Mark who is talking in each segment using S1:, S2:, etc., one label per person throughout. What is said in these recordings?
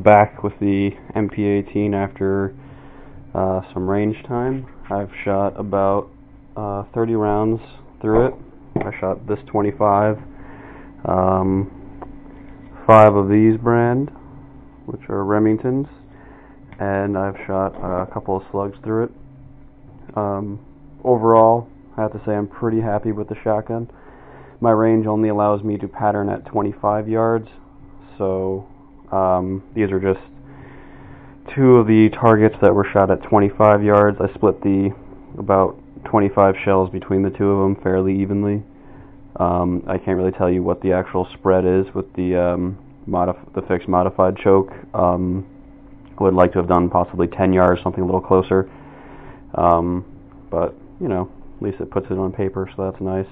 S1: back with the MP-18 after some range time. I've shot about 30 rounds through it. I shot this 25, 5 of these brand, which are Remingtons, and I've shot a couple of slugs through it. Overall, I have to say I'm pretty happy with the shotgun. My range only allows me to pattern at 25 yards, so these are just 2 of the targets that were shot at 25 yards. I split the about 25 shells between the 2 of them fairly evenly. I can't really tell you what the actual spread is with the fixed modified choke. Would like to have done possibly 10 yards, something a little closer. But, you know, at least it puts it on paper, so that's nice.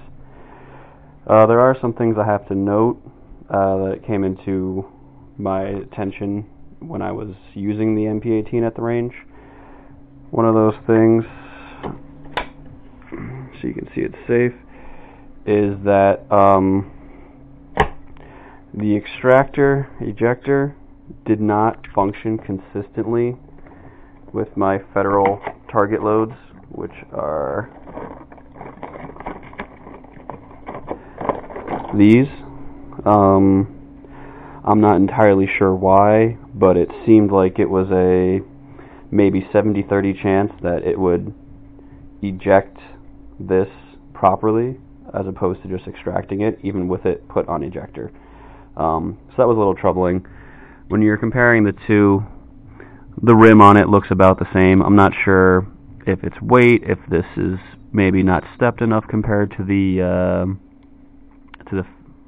S1: There are some things I have to note that came into my attention when I was using the MP-18 at the range. One of those things, so you can see it's safe, is that the extractor, ejector, did not function consistently with my federal target loads, which are these. I'm not entirely sure why, but it seemed like it was a maybe 70-30 chance that it would eject this properly as opposed to just extracting it, even with it put on ejector. So that was a little troubling. When you're comparing the two, the rim on it looks about the same. I'm not sure if it's weight, if this is maybe not stepped enough compared to the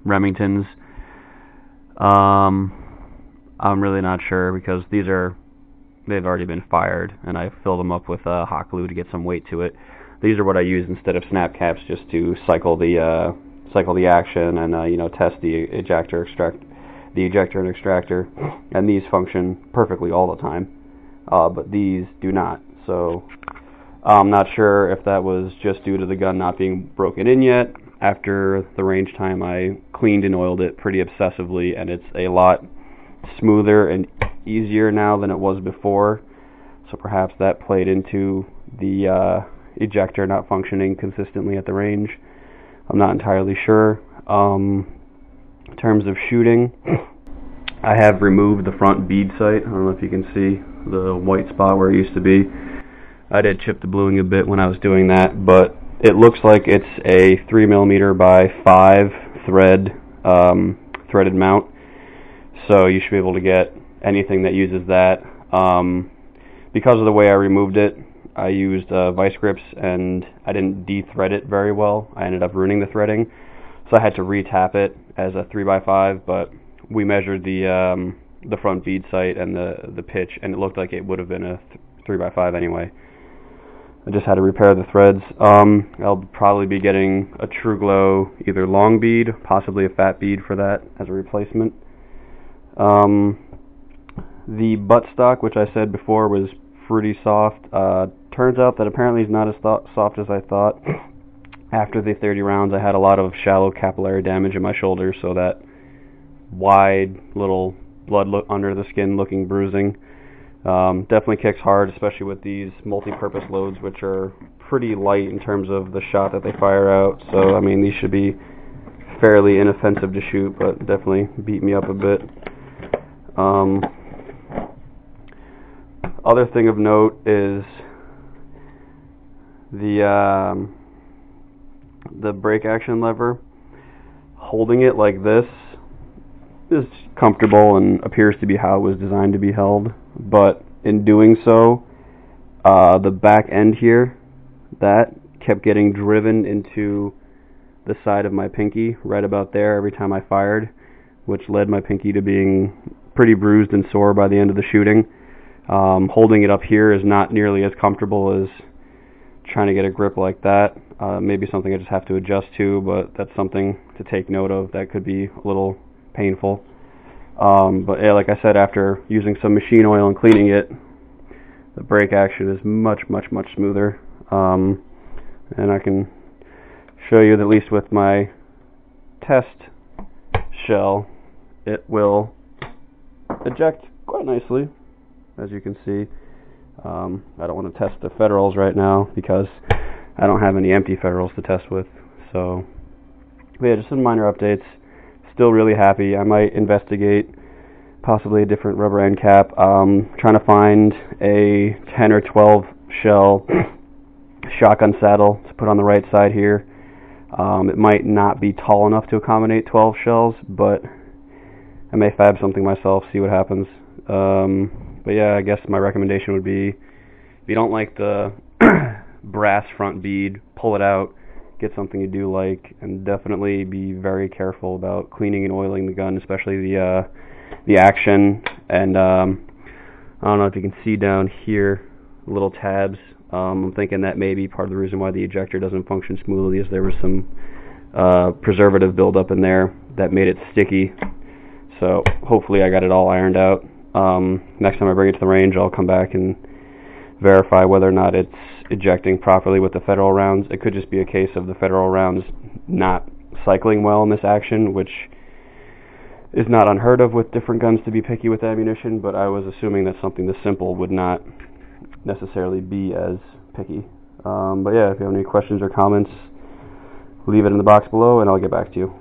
S1: Remingtons. I'm really not sure because they've already been fired, and I filled them up with hot glue to get some weight to it. These are what I use instead of snap caps, just to cycle the action and test the ejector and extractor. And these function perfectly all the time, but these do not. So I'm not sure if that was just due to the gun not being broken in yet. After the range time, I cleaned and oiled it pretty obsessively, and it's a lot smoother and easier now than it was before. So perhaps that played into the ejector not functioning consistently at the range. I'm not entirely sure. In terms of shooting, I have removed the front bead sight. I don't know if you can see the white spot where it used to be. I did chip the bluing a bit when I was doing that, but it looks like it's a 3mm by 5 threaded mount, so you should be able to get anything that uses that. Because of the way I removed it, I used vice grips, and I didn't de-thread it very well. I ended up ruining the threading, so I had to re-tap it as a 3x5, but we measured the front bead sight and the pitch, and it looked like it would have been a 3x5 anyway. I just had to repair the threads. I'll probably be getting a TruGlo either long bead, possibly a fat bead for that as a replacement. The buttstock, which I said before was pretty soft, turns out that apparently it's not as soft as I thought. After the 30 rounds, I had a lot of shallow capillary damage in my shoulder, so that wide little blood under the skin looking bruising definitely kicks hard, especially with these multi-purpose loads, which are pretty light in terms of the shot that they fire out. So I mean, these should be fairly inoffensive to shoot, but definitely beat me up a bit. Other thing of note is the brake action lever. Holding it like this is comfortable and appears to be how it was designed to be held, but in doing so, the back end here, that kept getting driven into the side of my pinky, right about there, every time I fired, which led my pinky to being pretty bruised and sore by the end of the shooting. Holding it up here is not nearly as comfortable as trying to get a grip like that. Maybe something I just have to adjust to, but that's something to take note of. That could be a little painful. But yeah, like I said, after using some machine oil and cleaning it, the brake action is much smoother. And I can show you that at least with my test shell, it will eject quite nicely, as you can see. I don't want to test the Federals right now because I don't have any empty Federals to test with. So, but yeah, just some minor updates. Still really happy. I might investigate possibly a different rubber end cap. Trying to find a 10 or 12 shell shotgun saddle to put on the right side here. It might not be tall enough to accommodate 12 shells, but I may fab something myself, see what happens. But yeah, I guess my recommendation would be, if you don't like the brass front bead, pull it out, get something you do like, and definitely be very careful about cleaning and oiling the gun, especially the action. And I don't know if you can see down here, little tabs. I'm thinking that may be part of the reason why the ejector doesn't function smoothly, is there was some preservative buildup in there that made it sticky. So hopefully I got it all ironed out. Next time I bring it to the range, I'll come back and verify whether or not it's ejecting properly with the Federal rounds. It could just be a case of the Federal rounds not cycling well in this action, which is not unheard of with different guns to be picky with ammunition, but I was assuming that something this simple would not necessarily be as picky. But yeah, if you have any questions or comments, leave it in the box below and I'll get back to you.